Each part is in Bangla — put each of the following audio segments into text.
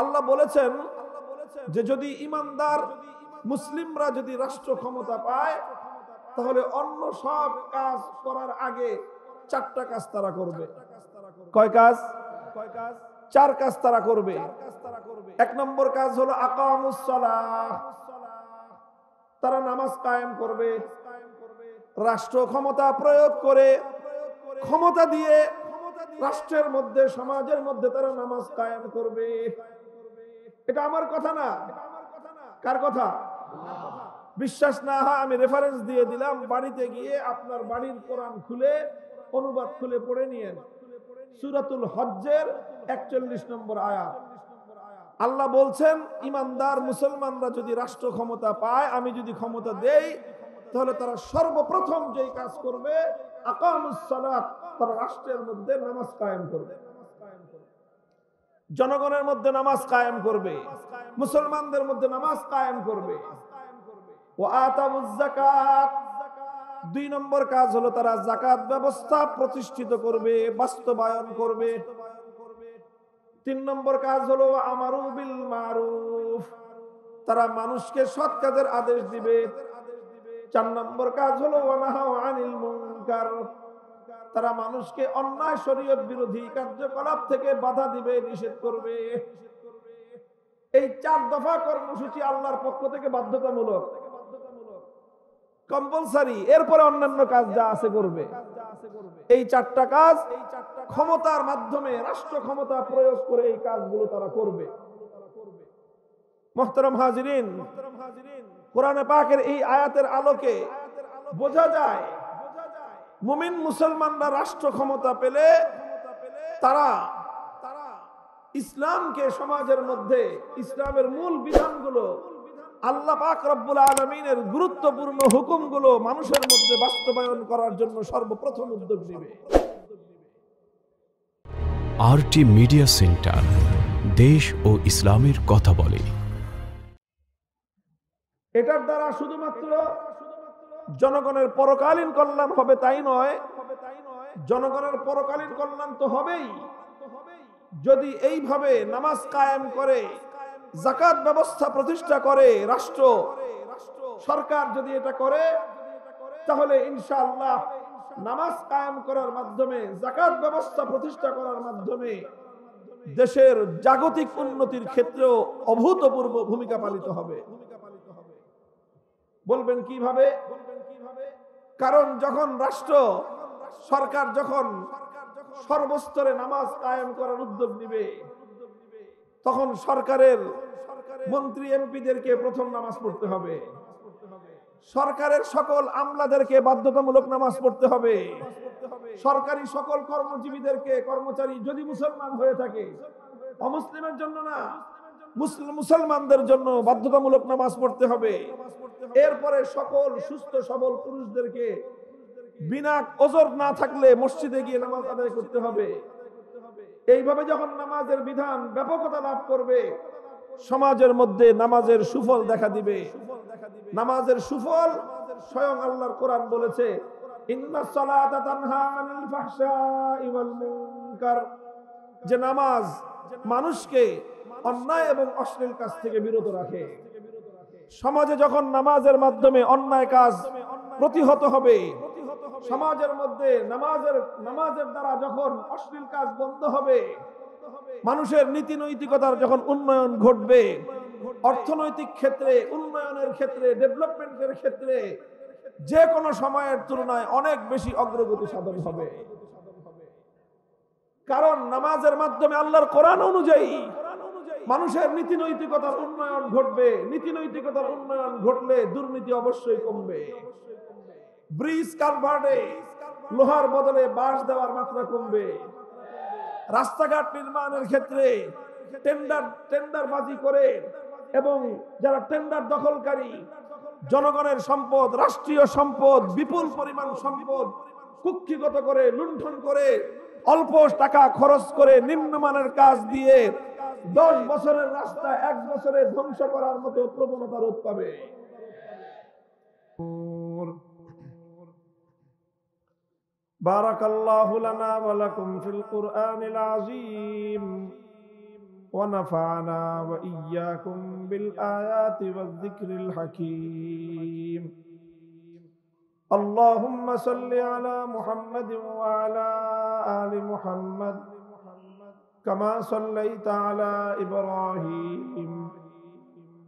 আল্লাহ বলেছেন যে যদি ইমানদার মুসলিমরা যদি রাষ্ট্র ক্ষমতা পায় তাহলে অন্য সব কাজ করার আগে চারটা কাজ তারা করবে। কয় কাজ? চার কাজ তারা করবে। এক নম্বর কাজ হলো আকামুস সালাহ, তারা নামাজ কায়েম করবে। রাষ্ট্র ক্ষমতা প্রয়োগ করে, ক্ষমতা দিয়ে রাষ্ট্রের মধ্যে, সমাজের মধ্যে তারা নামাজ কায়েম করবে। এটা আমার কথা না, কার কথা? বিশ্বাস না হয় আমি রেফারেন্স দিয়ে দিলাম, বাড়িতে গিয়ে আপনার বাড়ির কোরআন খুলে অনুবাদ খুলে পড়ে নিয়েন। সূরাতুল হজ্জের 41 নম্বর আয়াত। আল্লাহ বলছেন ইমানদার মুসলমানরা যদি রাষ্ট্র ক্ষমতা পায়, আমি যদি ক্ষমতা দেই, তাহলে তারা সর্বপ্রথম যেই কাজ করবে আকামুস সালাত, তারা রাষ্ট্রের মধ্যে নামাজ কায়েম করবে, জনগণের মধ্যে নামাজ কায়েম করবে, মুসলমানদের মধ্যে নামাজ কায়েম করবে। ওয়া আতাউজ যাকাত, দুই নম্বর কাজ হলো তারা যাকাত ব্যবস্থা প্রতিষ্ঠিত করবে, বাস্তবায়ন করবে। তিন নম্বর কাজ হলো আমারু বিল মারুফ, তারা মানুষকে সৎ কাজের আদেশ দিবে। চার নম্বর কাজ হলো ওয়া নাহাউ আনিল মুনকার, তারা মানুষকে অন্যায় শরীয়ত বিরোধী কার্যকলাপ থেকে বাধা দিবে, নিষেধ করবে। এই 4 দফা কর্মসূচি আল্লাহর পক্ষ থেকে বাধ্যতামূলক, কম্পালসারি। এরপরে অন্যান্য কাজ যা আছে করবে। এই 4টা কাজ ক্ষমতার মাধ্যমে, রাষ্ট্র ক্ষমতা প্রয়োগ করে এই কাজগুলো তারা করবে। মুহতারাম হাজিরিন, কোরআনে পাকের এই আয়াতের আলোকে বোঝা যায় মুমিন মুসলমানরা রাষ্ট্র ক্ষমতা পেলে তারা ইসলামকে সমাজের মধ্যে, ইসলামের মূল বিধানগুলো, আল্লাহ পাক রব্বুল আলামিনের গুরুত্বপূর্ণ হুকুমগুলো মানুষের মধ্যে বাস্তবায়ন করার জন্য সর্বপ্রথম উদ্যোগ নেবে। আরটি মিডিয়া সেন্টার, দেশ ও ইসলামের কথা বলে। এটার দ্বারা শুধুমাত্র জনগণের পরকালীন কল্যাণ হবে তাই নয়, জনগণের পরকালীন কল্যাণ তো হবেই। যদি এইভাবে নামাজ কায়েম করে, যাকাত ব্যবস্থা প্রতিষ্ঠা করে রাষ্ট্র, সরকার যদি এটা করে, তাহলে ইনশাআল্লাহ নামাজ কায়েম করার মাধ্যমে, যাকাত ব্যবস্থা প্রতিষ্ঠা করার মাধ্যমে দেশের জাগতিক উন্নতির ক্ষেত্রেও অভূতপূর্ব ভূমিকা পালিত হবে। বলবেন কিভাবে? কারণ যখন রাষ্ট্র, সরকার যখন সর্বস্তরে নামাজ কায়েম করার উদ্যোগ নিবে, তখন সরকারের মন্ত্রী এমপিদেরকে প্রথম নামাজ পড়তে হবে, সরকারের সকল আমলাদেরকে বাধ্যতামূলক নামাজ পড়তে হবে, সরকারি সকল কর্মজীবীদেরকে, কর্মচারী যদি মুসলমান হয়ে থাকে, অমুসলিমের জন্য না, মুসলমানদের জন্য বাধ্যতামূলক নামাজ পড়তে হবে। এরপরে সকল সুস্থ সবল পুরুষদেরকে বিনা ওজর না থাকলে মসজিদে গিয়ে নামাজ আদায় করতে হবে। এইভাবে যখন নামাজের বিধান ব্যাপকতা লাভ করবে, সমাজের মধ্যে নামাজের সুফল দেখা দিবে। নামাজের সুফল স্বয়ং আল্লাহর কোরআন বলেছে, ইন্নাস সালাতা তানহা আনিল ফাহশাই ওয়াল মুনকার, যে নামাজ মানুষকে অন্যায় এবং অশ্লীল কাজ থেকে বিরত রাখে। সমাজে যখন নামাজের মাধ্যমে অন্যায় কাজ প্রতিহত হবে, সমাজের মধ্যে নামাজের দ্বারা যখন অশ্লীল কাজ বন্ধ হবে, মানুষের নীতি নৈতিকতার যখন উন্নয়ন ঘটবে, অর্থনৈতিক ক্ষেত্রে, উন্নয়নের ক্ষেত্রে, ডেভেলপমেন্টের ক্ষেত্রে যে কোনো সময়ের তুলনায় অনেক বেশি অগ্রগতি সাধন হবে। কারণ নামাজের মাধ্যমে আল্লাহর কোরআন অনুযায়ী মানুষের নীতি নৈতিকতার উন্নয়ন ঘটবে। নীতি নৈতিকতার উন্নয়ন ঘটলে দুর্নীতি অবশ্যই কমবে। ব্রিজ কালভার্টে লোহার বদলে বাঁশ দেওয়ার মাত্রা কমবে। রাস্তাঘাট নির্মাণের ক্ষেত্রে টেন্ডারবাজি করে এবং যারা টেন্ডার দখলকারী, জনগণের সম্পদ, রাষ্ট্রীয় সম্পদ, বিপুল পরিমাণ সম্পদ কুক্ষিগত করে, লুণ্ঠন করে, অল্প টাকা খরচ করে নিম্নমানের কাজ দিয়ে 10 বছরের রাস্তা 1 বছরে ধ্বংস করার মতো প্রবণতা রোধ পাবে। বারাকাল্লাহু লানা ওয়া লাকুম ফিল কুরআনিল আযীম ونفعنا وإياكم بالآيات والذكر الحكيم. اللهم صل على محمد وعلى آل محمد كما صليت على إبراهيم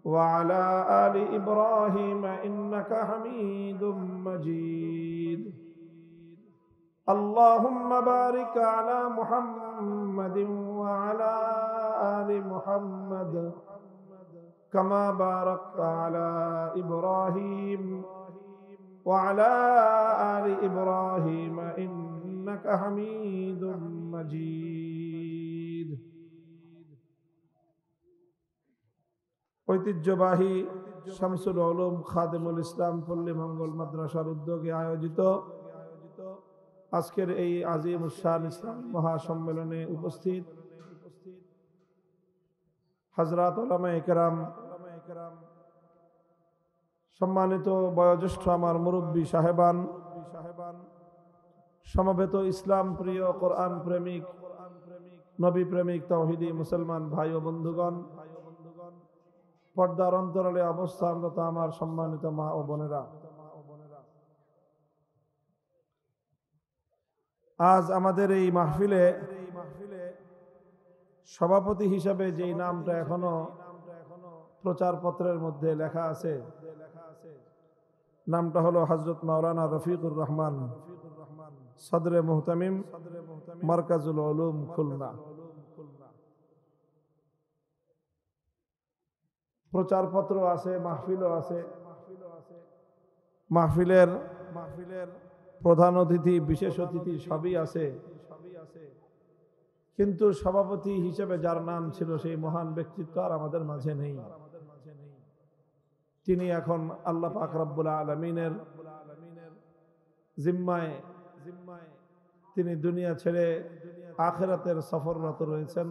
وعلى آل إبراهيم إنك حميد مجيد. اللهم بارك على محمد وعلى آل محمد كما باركت على إبراهيم وعلى آل إبراهيم إنك حميد مجيد. ঐতিহ্যবাহী শামসুল উলুম খাদিমুল ইসলাম পল্লী মঙ্গল মাদ্রাসার উদ্যোগে আয়োজিত আজকের এই আজিম উশান ইসলাম মহাসম্মেলনে উপস্থিত হযরত উলামায়ে কেরাম, সম্মানিত বয়োজ্যেষ্ঠ আমার মুরব্বী সাহেবান, সমবেত ইসলাম প্রিয়, কোরআন প্রেমিক, নবী প্রেমিক, তাওহীদি মুসলমান ভাই ও বন্ধুগণ, পর্দার অন্তরালে অবস্থানরত আমার সম্মানিত মা ও বোনেরা, আজ আমাদের এই মাহফিলে সভাপতি হিসাবে যেই নামটা এখনো প্রচারপত্রের মধ্যে লেখা আছে, নামটা হলো হযরত মাওলানা রফিকুর রহমান, সদরে মুহতামিম, মারকাজুল উলুম, খুলনা। প্রচারপত্র আছে, মাহফিলও আছে। মাহফিলের প্রধান অতিথি, বিশেষ অতিথি সবই আছে, কিন্তু সভাপতি হিসেবে যার নাম ছিল সেই মহান ব্যক্তিত্ব আর আমাদের মাঝে নেই। তিনি এখন আল্লাহ পাক রব্বুল আলামিনের জিম্মায় তিনি দুনিয়া ছেড়ে আখিরাতের সফররত রয়েছেন,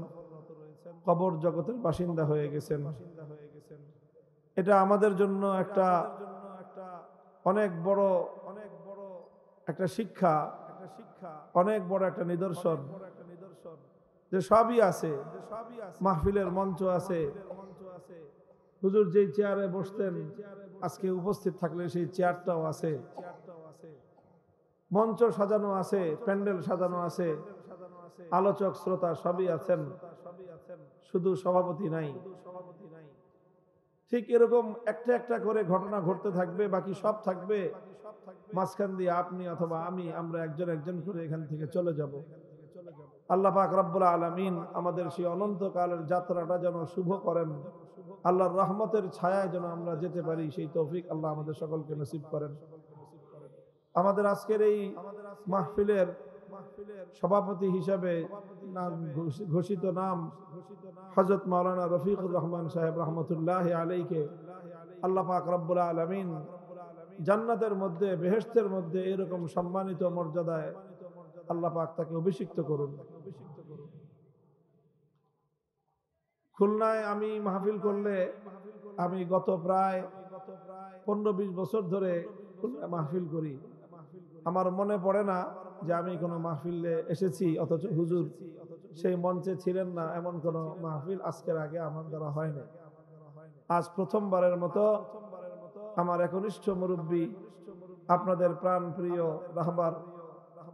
কবর জগতের বাসিন্দা হয়ে গেছেন। এটা আমাদের জন্য একটা অনেক বড় একটা শিক্ষা, অনেক বড় একটা নিদর্শন যে সবই আছে। মাহফিলের মঞ্চ আছে, হুজুর যেই চেয়ারে বসতেন আজকে উপস্থিত থাকলে সেই চেয়ারটাও আছে, মঞ্চ সাজানো আছে, প্যান্ডেল সাজানো আছে, আলোচক শ্রোতা সবই আছেন, শুধু সভাপতি নাই। ঠিক এরকম একটা একটা করে ঘটনা ঘটতে থাকবে, বাকি সব থাকবে মাঝখান দিয়ে আপনি অথবা আমি, আমরা একজন একজন করে এখান থেকে চলে যাব। আল্লাহ পাক রব্বুল আলামিন আমাদের সেই অনন্তকালের যাত্রাটা যেন শুভ করেন, আল্লাহর রহমতের ছায়ায় যেন আমরা যেতে পারি, সেই তৌফিক আল্লাহ আমাদের সকলকে নসিব করেন। আমাদের আজকের এই মাহফিলের সভাপতি হিসাবে ঘোষিত নাম হযরত মাওলানা রফিকুর রহমান সাহেব রহমতুল্লাহ আলাইকে আল্লাহ পাক রব্বুল আলামিন জান্নাতের মধ্যে, বেহেশতের মধ্যে এরকম সম্মানিত মর্যাদায় আল্লাহ পাক তাকে অভিষিক্ত করুন। খুলনায় আমি মাহফিল করলে, আমি গত প্রায় 15-20 বছর ধরে খুলনায় মাহফিল করি। আমার মনে পড়ে না যে আমি কোনো মাহফিলে এসেছি অথচ হুজুর সেই মঞ্চে ছিলেন না, এমন কোন মাহফিল আজকের আগে আমার দ্বারা হয় না। আজ প্রথমবারের মতো আমার একনিষ্ঠ মুরব্বী, আপনাদের প্রাণ প্রিয় রাহবার,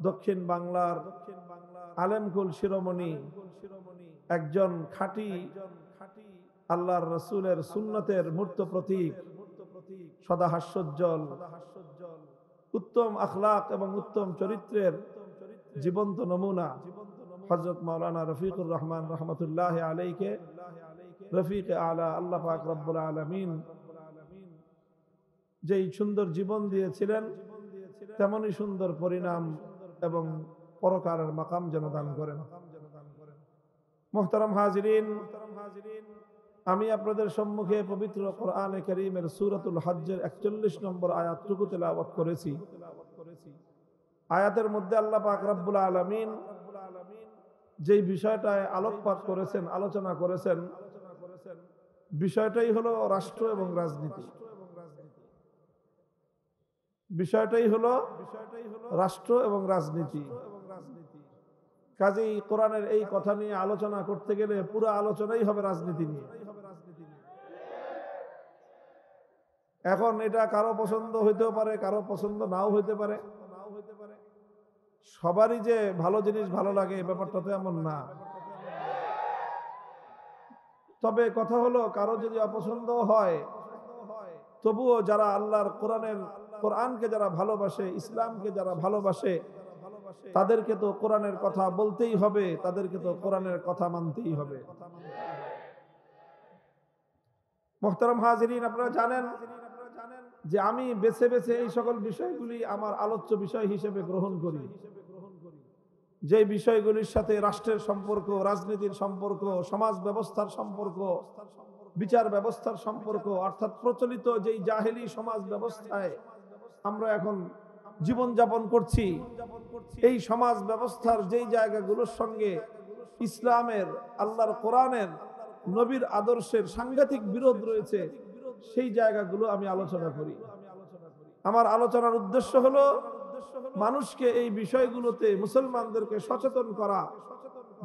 দক্ষিণ বাংলার আলেমকুল শিরোমণি, একজন খাঁটি আল্লাহর রাসূলের সুন্নতের মূর্ত প্রতীক, সদা হাস্যোজ্জ্বল, উত্তম আখলাক এবং উত্তম চরিত্রের জীবন্ত নমুনা হযরত মাওলানা রফিকুর রহমান রহমতুল্লাহ আলাইকে রফিক আলা আল্লাহ পাক রব্বুল আলামিন যেই সুন্দর জীবন দিয়েছিলেন, তেমনই সুন্দর পরিণাম এবং পরকালের মাকাম যেন দান করেন। মুহতারাম হাজিরিন, আমি আপনাদের সম্মুখে পবিত্র কোরআনে কারীমের সূরাতুল হজ্জের 41 নম্বর আয়াতটুকু তেলাওয়াত করেছি। আয়াতের মধ্যে আল্লাহ পাক রব্বুল আলামিন যেই বিষয়টায় আলোকপাত করেছেন, আলোচনা করেছেন, বিষয়টাই হলো রাষ্ট্র এবং রাজনীতি। বিষয়টাই হলো রাষ্ট্র এবং রাজনীতি। কাজেই কোরআনের এই কথা নিয়ে আলোচনা করতে গেলে পুরো আলোচনাই হবে রাজনীতি নিয়ে। এখন এটা কারো পছন্দ হইতেও পারে, কারো পছন্দ নাও হইতে পারে। সবারই যে ভালো জিনিস ভালো লাগে ব্যাপারটা তো এমন না। তবে কথা হলো, কারো যদি অপছন্দ হয়, তবুও যারা আল্লাহর কোরআনকে যারা ভালোবাসে, ইসলামকে যারা ভালোবাসে, তাদেরকে তো কোরআনের কথা বলতেই হবে, তাদেরকে তো কোরআনের কথা মানতেই হবে। মুহতারাম হাজিরিন, আপনারা জানেন যে আমি বেছে বেছে এই সকল বিষয়গুলি আমার আলোচ্য বিষয় হিসেবে গ্রহণ করি, যে বিষয়গুলির সাথে রাষ্ট্রের সম্পর্ক, রাজনীতির সম্পর্ক, সমাজ ব্যবস্থার সম্পর্ক, বিচার ব্যবস্থার সম্পর্ক, অর্থাৎ প্রচলিত যেই জাহেলি সমাজ ব্যবস্থায় আমরা এখন জীবন যাপন করছি, এই সমাজ ব্যবস্থার যেই জায়গাগুলোর সঙ্গে ইসলামের, আল্লাহর কোরআনের, নবীর আদর্শের সাংঘাতিক বিরোধ রয়েছে, সেই জায়গাগুলো আমি আলোচনা করি। আমার আলোচনার উদ্দেশ্য হলো মানুষকে এই বিষয়গুলোতে, মুসলমানদেরকে সচেতন করা।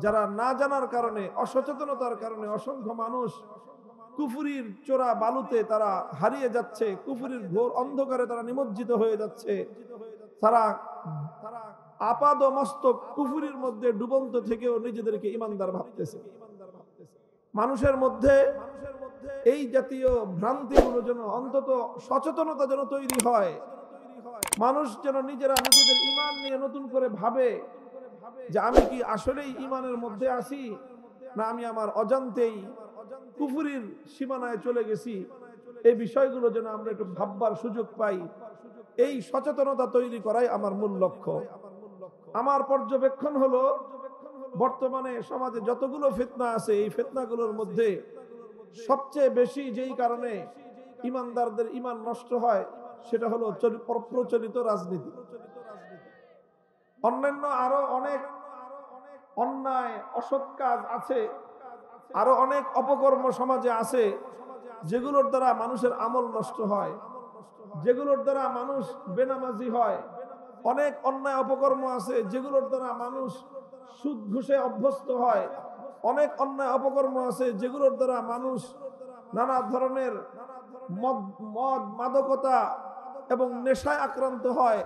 যারা না জানার কারণে, অসচেতনতার কারণে অসংখ্য মানুষ কুফরির চোরা বালুতে তারা হারিয়ে যাচ্ছে, কুফরির ঘোর অন্ধকারে তারা নিমজ্জিত হয়ে যাচ্ছে, তারা আপাদ মস্তক কুফরির মধ্যে ডুবন্ত থেকেও নিজেদেরকে ইমানদার ভাবতেছে। মানুষের মধ্যে এই জাতীয় ভ্রান্তিগুলো যেন অন্তত সচেতনতা যেন তৈরি হয়, মানুষ যেন নিজেরা নিজেদের ঈমান নিয়ে নতুন করে ভাবে যে আমি কি আসলেই ঈমানের মধ্যে আছি, না আমি আমার অজান্তেই কুফরির সীমানায় চলে গেছি। এই বিষয়গুলো যেন আমরা একটু ভাববার সুযোগ পাই, এই সচেতনতা তৈরি করাই আমার মূল লক্ষ্য। আমার পর্যবেক্ষণ হলো, বর্তমানে সমাজে যতগুলো ফিতনা আছে, এই ফিতনাগুলোর মধ্যে সবচেয়ে বেশি যেই কারণে ইমানদারদের ঈমান নষ্ট হয়, সেটা হলো প্রচলিত রাজনীতি। অন্যান্য আরো অনেক অন্যায় অসৎ কাজ আছে, আরো অনেক অপকর্ম সমাজে আছে, যেগুলোর দ্বারা মানুষের আমল নষ্ট হয়, যেগুলোর দ্বারা মানুষ বেনামাজি হয়। অনেক অন্যায় অপকর্ম আছে যেগুলোর দ্বারা মানুষ সুদ ঘুষে অভ্যস্ত হয়। অনেক অন্যায় অপকর্ম আছে যেগুলোর দ্বারা মানুষ নানা ধরনের মদ মাদকতা এবং নেশায় আক্রান্ত হয়।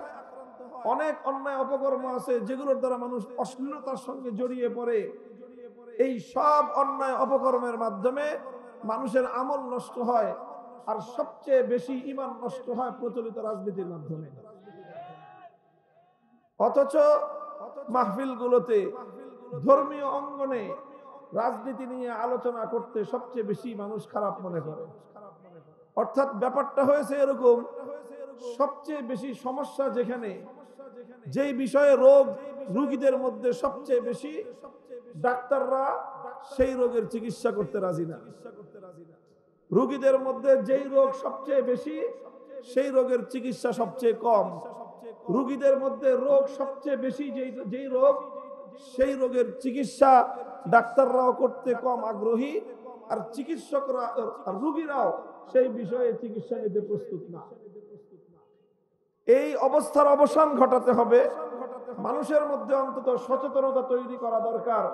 অনেক অন্যায় অপকর্ম আছে যেগুলোর দ্বারা মানুষ অশ্লীলতার সঙ্গে জড়িয়ে পড়ে। এই সব অন্যায় অপকর্মের মাধ্যমে মানুষের আমল নষ্ট হয়, আর সবচেয়ে বেশি ঈমান নষ্ট হয় প্রচলিত রাজনীতির মাধ্যমে। অথচ মাহফিলগুলোতে, ধর্মীয় অঙ্গনে রাজনীতি নিয়ে আলোচনা করতে সবচেয়ে বেশি মানুষ খারাপ মনে করে। অর্থাৎ ব্যাপারটা হয়েছে এরকম, সবচেয়ে বেশি সমস্যা যেখানে, যেই বিষয়ে রোগীদের মধ্যে সবচেয়ে বেশি, ডাক্তাররা সেই রোগের চিকিৎসা করতে রাজি না। রোগীদের মধ্যে যেই রোগ সবচেয়ে বেশি, সেই রোগের চিকিৎসা সবচেয়ে কম। রোগীদের মধ্যে রোগ সবচেয়ে বেশি, যেই রোগ, সেই রোগের চিকিৎসা ডাক্তাররাও করতে কম আগ্রহী, আর চিকিৎসকরা, রোগীরাও সেই বিষয়ে চিকিৎসা নিতে প্রস্তুত না। এই অবস্থার অবসান ঘটাতে হবে। মানুষের মধ্যে অন্তত সচেতনতা তৈরি করা দরকার।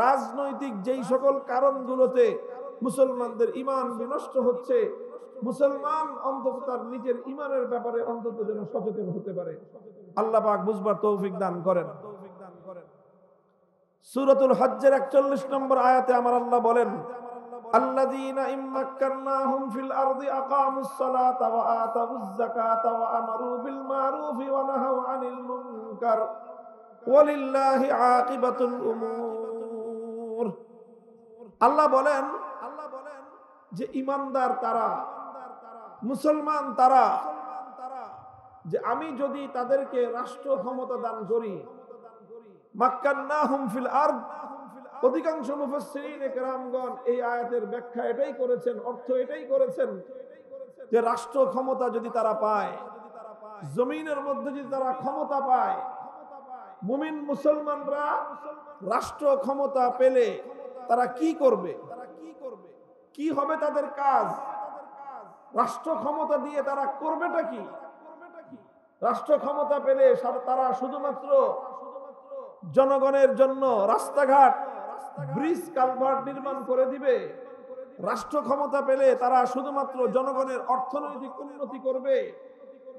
রাজনৈতিক যেই সকল কারণগুলোতে মুসলমানদের ঈমান বিনষ্ট হচ্ছে, মুসলমান অন্তত তার নিজের ঈমানের ব্যাপারে অন্তত যেন সচেতন হতে পারে। আল্লাহ পাক বুঝবার তৌফিক দান করেন। সূরাতুল হজ্জের 41 নম্বর আয়াতে আমার আল্লাহ বলেন, আল্লাযীনা ইম্মাক্কারনাহুম ফিল আরদি আকামুস সালাতা ওয়া আতাউয যাকাতা ওয়া আমারু বিল মারুফি ওয়া নাহাউ আনিল মুনকার ওয়ালিল্লাহি আকিবাতুল উমুর। আল্লাহ বলেন যে ঈমানদার তারা, মুসলমান তারা, যে আমি যদি তাদেরকে রাষ্ট্র ক্ষমতা দান করি, মাক্কান্নাহুম ফিল আরদ। অধিকাংশ মুফাসসিরিন কেরামগণ এই আয়াতের ব্যাখ্যা এটাই করেছেন, অর্থ এটাই করেছেন যে রাষ্ট্র ক্ষমতা যদি তারা পায়, জমিনের মধ্যে যদি তারা ক্ষমতা পায়, মুমিন মুসলমানরা রাষ্ট্র ক্ষমতা পেলে তারা কি করবে, কি হবে তাদের কাজ, রাষ্ট্র ক্ষমতা দিয়ে তারা করবেটা কি? রাষ্ট্র ক্ষমতা পেলে তারা শুধুমাত্র জনগণের জন্য রাস্তাঘাট, ব্রিজ, কালভার্ট নির্মাণ করে দিবে। রাষ্ট্র ক্ষমতা পেলে তারা শুধুমাত্র জনগণের অর্থনৈতিক উন্নতি করবে।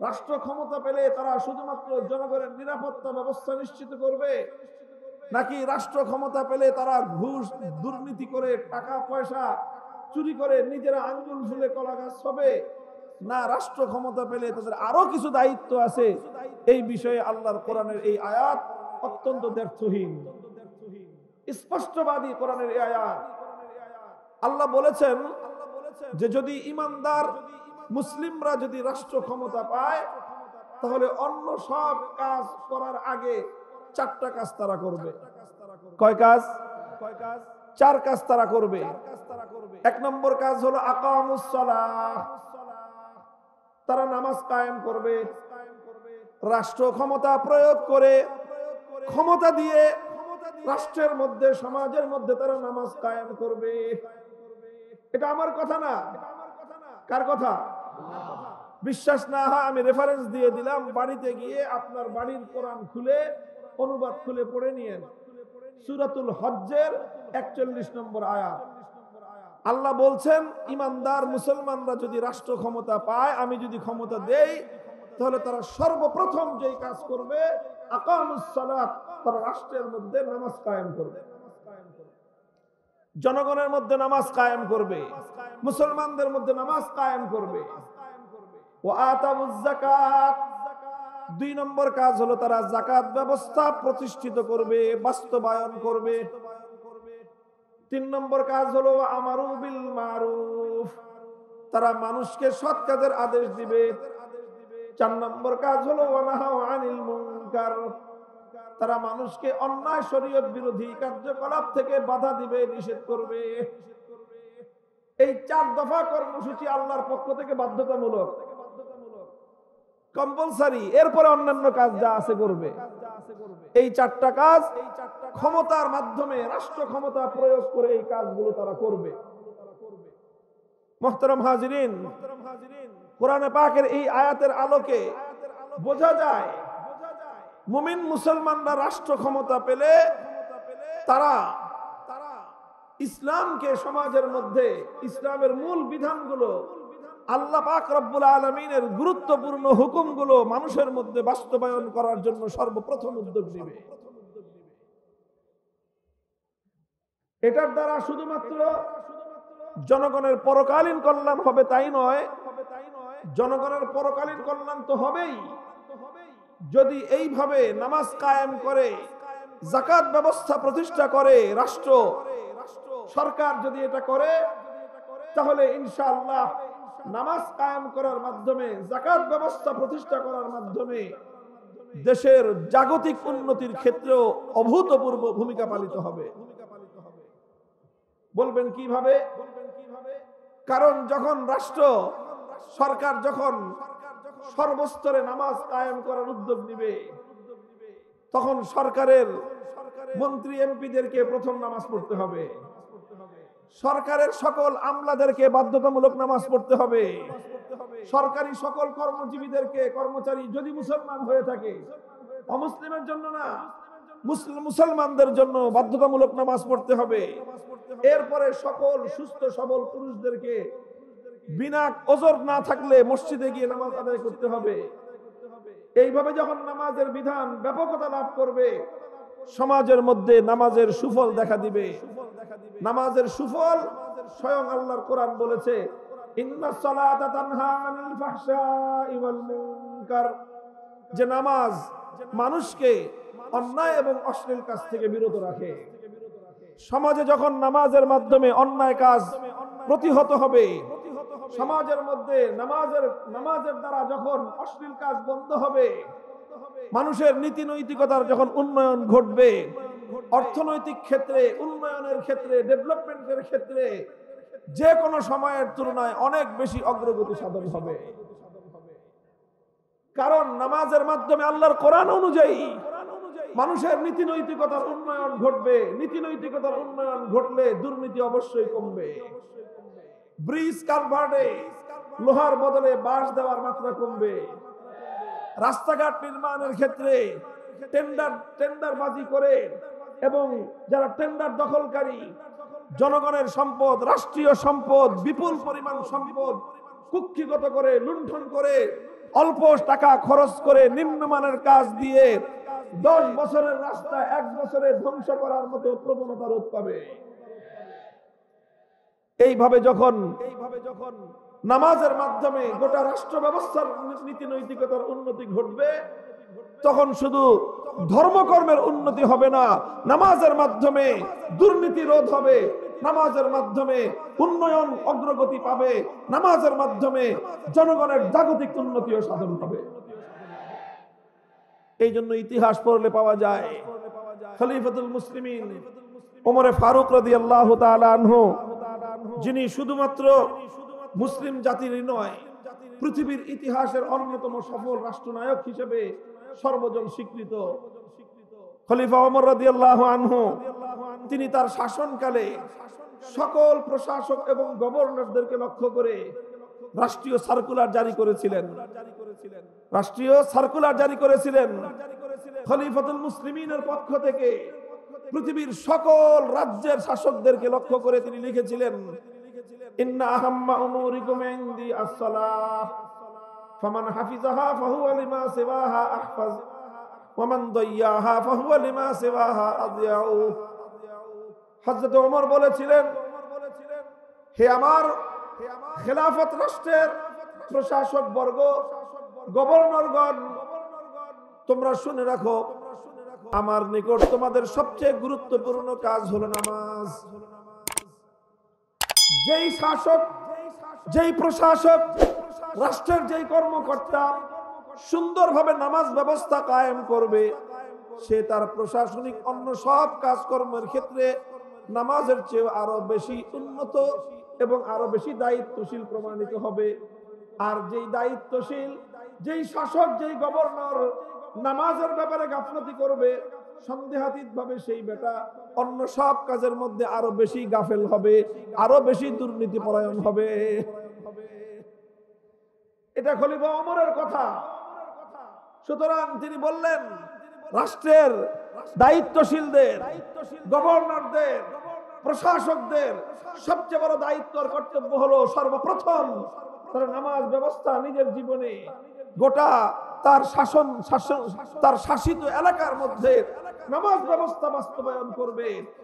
রাষ্ট্র ক্ষমতা পেলে তারা শুধুমাত্র জনগণের নিরাপত্তা ব্যবস্থা নিশ্চিত করবে, নাকি রাষ্ট্র ক্ষমতা পেলে তারা ঘুষ, দুর্নীতি করে টাকা পয়সা চুরি করে নিজেরা আঙ্গুল ফুলে কলা গাছ হবে? না, রাষ্ট্র ক্ষমতা পেলে তাদের আরো কিছু দায়িত্ব আছে। এই বিষয়ে আল্লাহর কোরআনের এই আয়াত অত্যন্ত দ্ব্যর্থহীন, স্পষ্টবাদী কোরআনের এই আয়াত। আল্লাহ বলেছেন যে যদি ইমানদার মুসলিমরা যদি রাষ্ট্র ক্ষমতা পায়, তাহলে অন্য সব কাজ করার আগে চারটা কাজ তারা করবে। কয় কাজ? 4 কাজ তারা করবে। 1 নম্বর কাজ হলো আকামুস সালাহ, তারা নামাজ কায়েম করবে। রাষ্ট্র ক্ষমতা প্রয়োগ করে, ক্ষমতা দিয়ে রাষ্ট্রের মধ্যে, সমাজের মধ্যে তারা নামাজ কায়েম করবে। এটা আমার কথা না, কার কথা? বিশ্বাস না হয় আমি রেফারেন্স দিয়ে দিলাম, বাড়িতে গিয়ে আপনার বাড়ির কোরআন খুলে অনুবাদ খুলে পড়ে নিয়েন। সূরাতুল হজ্জের 41 নম্বর আয়াত। আল্লাহ বলছেন ইমানদার মুসলমানরা যদি রাষ্ট্র ক্ষমতা পায়, আমি যদি ক্ষমতা দেই, তাহলে তারা সর্বপ্রথম যেই কাজ করবে আকামুস সালাত, তারা রাষ্ট্রের মধ্যে নামাজ কায়েম করবে, জনগণের মধ্যে নামাজ কায়েম করবে, মুসলমানদের মধ্যে নামাজ কায়েম করবে। ওয়া আতাউজ যাকাত, 2 নম্বর কাজ হলো তারা যাকাত ব্যবস্থা প্রতিষ্ঠিত করবে, বাস্তবায়ন করবে। 3 নম্বর কাজ হলো আমারু বিল মারুফ, তারা মানুষকে সৎ কাজের আদেশ দিবে। 4 নম্বর কাজ হলো ওয়া নাহাউ আনিল মুনকার, তারা মানুষকে অন্যায় শরীয়ত বিরোধী কার্যকলাপ থেকে বাধা দিবে, নিষেধ করবে। এই 4 দফা কর্মসূচি আল্লাহর পক্ষ থেকে বাধ্যতামূলক, কম্পালসারি। এরপরে অন্যান্য কাজ যা আছে করবে। এই 4টা কাজ ক্ষমতার মাধ্যমে, রাষ্ট্র ক্ষমতা প্রয়োগ করে এই কাজগুলো তারা করবে। মুহতারাম হাজিরিন, কোরআনে পাকের এই আয়াতের আলোকে বোঝা যায় মুমিন মুসলমানরা রাষ্ট্র ক্ষমতা পেলে তারা ইসলামকে সমাজের মধ্যে, ইসলামের মূল বিধানগুলো, আল্লাহ পাক রব্বুল আলামিনের গুরুত্বপূর্ণ হুকুমগুলো মানুষের মধ্যে বাস্তবায়ন করার জন্য সর্বপ্রথম উদ্যোগ নেবে। এটার দ্বারা শুধুমাত্র জনগণের পরকালীন কল্যাণ হবে তাই নয়, জনগণের পরকালীন কল্যাণ তো হবেই। যদি এইভাবে নামাজ কায়েম করে, যাকাত ব্যবস্থা প্রতিষ্ঠা করে রাষ্ট্র, সরকার যদি এটা করে, তাহলে ইনশাআল্লাহ নামাজ কায়েম করার মাধ্যমে, যাকাত ব্যবস্থা প্রতিষ্ঠা করার মাধ্যমে দেশের জাগতিক উন্নতির ক্ষেত্রেও অভূতপূর্ব ভূমিকা পালিত হবে। বলবেন কিভাবে? কারণ যখন রাষ্ট্র, সরকার যখন সর্বস্তরে নামাজ কায়েম করার উদ্যোগ নিবে, তখন সরকারের মন্ত্রী এমপিদেরকে প্রথম নামাজ পড়তে হবে, সরকারের সকল আমলাদেরকে বাধ্যতামূলক নামাজ পড়তে হবে, সরকারি সকল কর্মজীবীদেরকে, কর্মচারী যদি মুসলমান হয়ে থাকে, অমুসলিমের জন্য না, মুসলমানদের জন্য বাধ্যতামূলক নামাজ পড়তে হবে। এরপরে সকল সুস্থ সবল পুরুষদেরকে বিনা ওজর না থাকলে মসজিদে গিয়ে নামাজ আদায় করতে হবে। এইভাবে যখন নামাজের বিধান ব্যাপকতা লাভ করবে, সমাজের মধ্যে নামাজের সুফল দেখা দিবে। নামাজের সুফল স্বয়ং আল্লাহর কোরআন বলেছে, ইন্নাস সালাতা তানহা আনিল ফাহশাই ওয়াল মুনকার, যে নামাজ মানুষকে অন্যায় এবং অশ্লীল কাজ থেকে বিরত রাখে। সমাজে যখন নামাজের মাধ্যমে অন্যায় কাজ প্রতিহত হবে, সমাজের মধ্যে নামাজের দ্বারা যখন অশ্লীল কাজ বন্ধ হবে, মানুষের নীতি নৈতিকতার যখন উন্নয়ন ঘটবে, অর্থনৈতিক ক্ষেত্রে, উন্নয়নের ক্ষেত্রে, ডেভেলপমেন্টের ক্ষেত্রে যে কোনো সময়ের তুলনায় অনেক বেশি অগ্রগতি সাধন হবে। কারণ নামাজের মাধ্যমে আল্লাহর কোরআন অনুযায়ী মানুষের নীতি নৈতিকতার উন্নয়ন ঘটবে। নীতি নৈতিকতার উন্নয়ন ঘটলে দুর্নীতি অবশ্যই কমবে। ব্রিজ, কালভার্টে লোহার বদলে বাঁশ দেওয়ার মাত্রা কমবে। রাস্তাঘাট নির্মাণের ক্ষেত্রে টেন্ডারবাজি করে এবং যারা টেন্ডার দখলকারী জনগণের সম্পদ, রাষ্ট্রীয় সম্পদ, বিপুল পরিমাণ সম্পদ কুক্ষিগত করে, লুণ্ঠন করে, অল্প টাকা খরচ করে নিম্নমানের কাজ দিয়ে 10 বছরের রাস্তা 1 বছরে ধ্বংস করার মতো প্রবণতা রোধ পাবে। এইভাবে যখন নামাজের মাধ্যমে গোটা রাষ্ট্র ব্যবস্থার নীতি নৈতিকতার উন্নতি ঘটবে, তখন শুধু ধর্মকর্মের উন্নতি হবে না, নামাজের মাধ্যমে দুর্নীতি রোধ হবে, নামাজের মাধ্যমে উন্নয়ন অগ্রগতি পাবে, নামাজের মাধ্যমে জনগণের জাগতিক উন্নতিও সাধন হবে। এই জন্য ইতিহাস পড়লে পাওয়া যায় খলিফাতুল মুসলিমিন ওমরে ফারুক রাদিয়াল্লাহু তাআলা আনহু, যিনি শুধুমাত্র মুসলিম জাতিরই নয়, পৃথিবীর ইতিহাসের অন্যতম সফল রাষ্ট্রনায়ক হিসেবে সর্বজন স্বীকৃত খলিফা ওমর রাদিয়াল্লাহু আনহু, তিনি তার শাসনকালে সকল প্রশাসক এবং গভর্নরদেরকে লক্ষ্য করে রাষ্ট্রীয় সার্কুলার জারি করেছিলেন। খলিফাতুল মুসলিমিনের পক্ষ থেকে পৃথিবীর সকল রাজ্যের শাসকদেরকে লক্ষ্য করে তিনি লিখেছিলেন, ইন্না আহাম্মা উমুরিকুম ইনদি আস-সালাহ ফামান হাফিজাহা ফাহুয়া লিমা সিওয়াহা আহফাজ ওয়ামান দাইয়াহা ফাহুয়া লিমা সিওয়াহা আযয়াউ। হযরত ওমর বলেছিলেন, হে আমার খেলাফত রাষ্ট্রের প্রশাসক বর্গ, গভর্নরগণ, তোমরা শুনে রাখো, আমার নিকট তোমাদের সবচেয়ে গুরুত্বপূর্ণ কাজ হলো নামাজ। যেই শাসক, যেই প্রশাসক, রাষ্ট্রের যেই কর্মকর্তা সুন্দরভাবে নামাজ ব্যবস্থা কায়েম করবে, সে তার প্রশাসনিক অন্য সব কাজকর্মের ক্ষেত্রে নামাজের চেয়ে আরো বেশি উন্নত এবং আরো বেশি দায়িত্বশীল প্রমাণিত হবে। আর যেই দায়িত্বশীল, যেই শাসক, যেই গভর্নর নামাজের ব্যাপারে গাফলতি করবে, সন্দেহাতীত ভাবে সেই বেটা অন্য সব কাজের মধ্যে আরো বেশি গাফেল হবে, আরো বেশি দুর্নীতি পরায়ণ হবে। এটা খলিফা ওমরের কথা। সুতরাং তিনি বললেন, রাষ্ট্রের দায়িত্বশীলদের, গভর্নরদের, প্রশাসকদের সবচেয়ে বড় দায়িত্ব আর কর্তব্য হলো সর্বপ্রথম তারা নামাজ ব্যবস্থা নিজের জীবনে গোটা তার শাসিত এলাকার মধ্যে নামাজ ব্যবস্থা বাস্তবায়ন করবে।